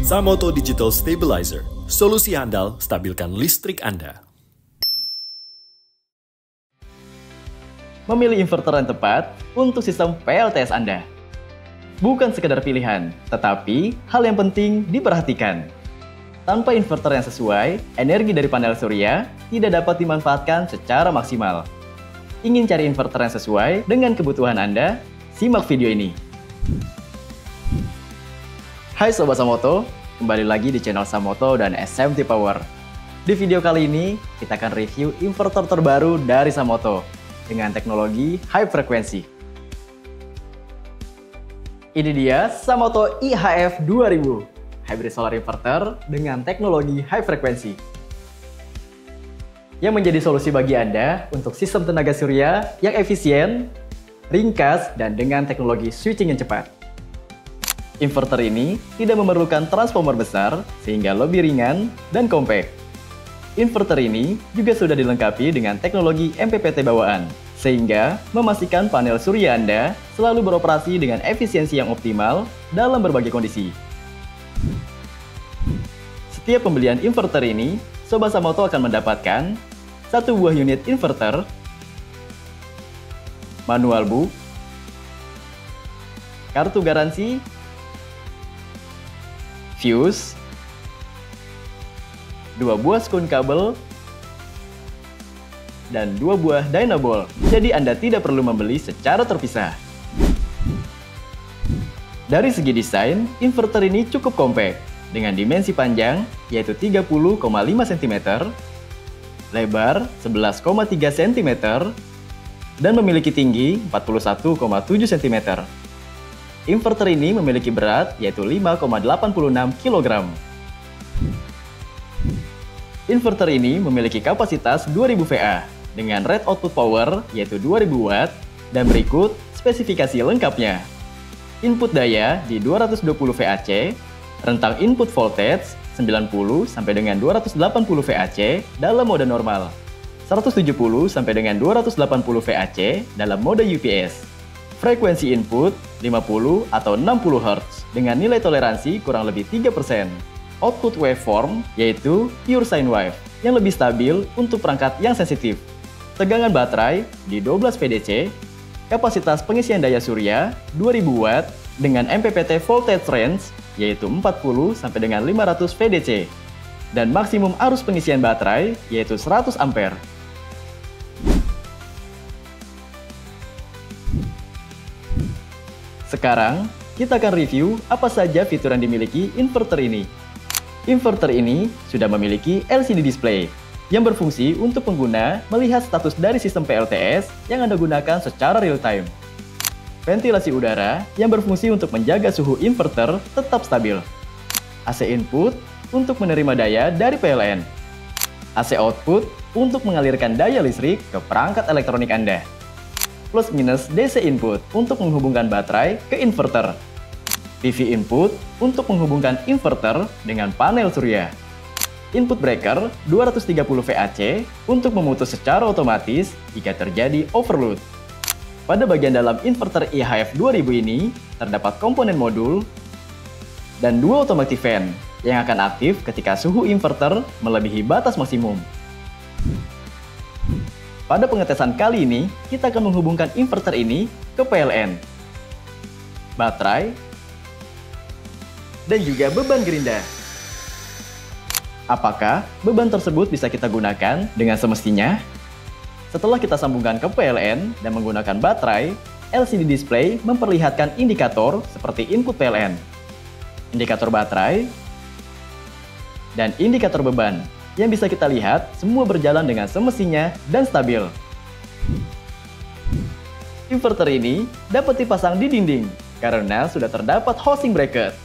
Samoto Digital Stabilizer, solusi handal stabilkan listrik Anda. Memilih inverter yang tepat untuk sistem PLTS Anda. Bukan sekedar pilihan, tetapi hal yang penting diperhatikan. Tanpa inverter yang sesuai, energi dari panel surya tidak dapat dimanfaatkan secara maksimal. Ingin cari inverter yang sesuai dengan kebutuhan Anda? Simak video ini. Hai Sobat Samoto, kembali lagi di channel Samoto dan SMT Power. Di video kali ini, kita akan review inverter terbaru dari Samoto dengan teknologi high frequency. Ini dia Samoto IHF 2000. Hybrid solar inverter dengan teknologi high frequency yang menjadi solusi bagi Anda untuk sistem tenaga surya yang efisien, ringkas, dan dengan teknologi switching yang cepat. Inverter ini tidak memerlukan transformer besar sehingga lebih ringan dan compact. Inverter ini juga sudah dilengkapi dengan teknologi MPPT bawaan sehingga memastikan panel surya Anda selalu beroperasi dengan efisiensi yang optimal dalam berbagai kondisi. Setiap pembelian inverter ini, Sobat Samoto akan mendapatkan satu buah unit inverter, manual book, kartu garansi, fuse, 2 buah skun kabel, dan 2 buah Dynaball. Jadi Anda tidak perlu membeli secara terpisah. Dari segi desain, inverter ini cukup compact dengan dimensi panjang yaitu 30,5 cm, lebar 11,3 cm, dan memiliki tinggi 41,7 cm. Inverter ini memiliki berat yaitu 5,86 kg. Inverter ini memiliki kapasitas 2000 VA dengan rate output power yaitu 2000 Watt dan berikut spesifikasi lengkapnya. Input daya di 220 VAC, rentang input voltage 90 sampai dengan 280 VAC dalam mode normal, 170 sampai dengan 280 VAC dalam mode UPS. Frekuensi input 50 atau 60 Hz dengan nilai toleransi kurang lebih 3%. Output waveform yaitu pure sine wave yang lebih stabil untuk perangkat yang sensitif. Tegangan baterai di 12 VDC, kapasitas pengisian daya surya 2000 Watt dengan MPPT voltage range yaitu 40 sampai dengan 500 VDC dan maksimum arus pengisian baterai yaitu 100 ampere. Sekarang kita akan review apa saja fitur yang dimiliki inverter ini. Inverter ini sudah memiliki LCD display yang berfungsi untuk pengguna melihat status dari sistem PLTS yang Anda gunakan secara real time. Ventilasi udara yang berfungsi untuk menjaga suhu inverter tetap stabil. AC input untuk menerima daya dari PLN. AC output untuk mengalirkan daya listrik ke perangkat elektronik Anda. Plus minus DC input untuk menghubungkan baterai ke inverter. PV input untuk menghubungkan inverter dengan panel surya. Input breaker 230 VAC untuk memutus secara otomatis jika terjadi overload. Pada bagian dalam inverter IHF 2000 ini, terdapat komponen modul dan 2 automatic fan yang akan aktif ketika suhu inverter melebihi batas maksimum. Pada pengetesan kali ini, kita akan menghubungkan inverter ini ke PLN, baterai, dan juga beban gerinda. Apakah beban tersebut bisa kita gunakan dengan semestinya? Setelah kita sambungkan ke PLN dan menggunakan baterai, LCD display memperlihatkan indikator seperti input PLN, indikator baterai, dan indikator beban yang bisa kita lihat semua berjalan dengan semestinya dan stabil. Inverter ini dapat dipasang di dinding karena sudah terdapat housing bracket.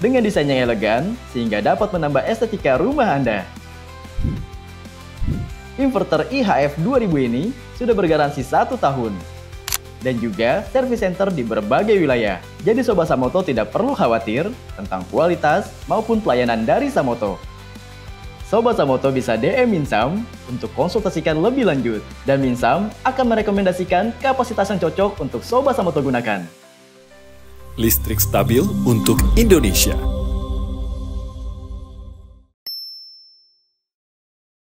Dengan desain yang elegan sehingga dapat menambah estetika rumah Anda. Inverter IHF 2000 ini sudah bergaransi 1 tahun dan juga service center di berbagai wilayah. Jadi Sobat Samoto tidak perlu khawatir tentang kualitas maupun pelayanan dari Samoto. Sobat Samoto bisa DM Minsam untuk konsultasikan lebih lanjut dan Minsam akan merekomendasikan kapasitas yang cocok untuk Sobat Samoto gunakan. Listrik stabil untuk Indonesia.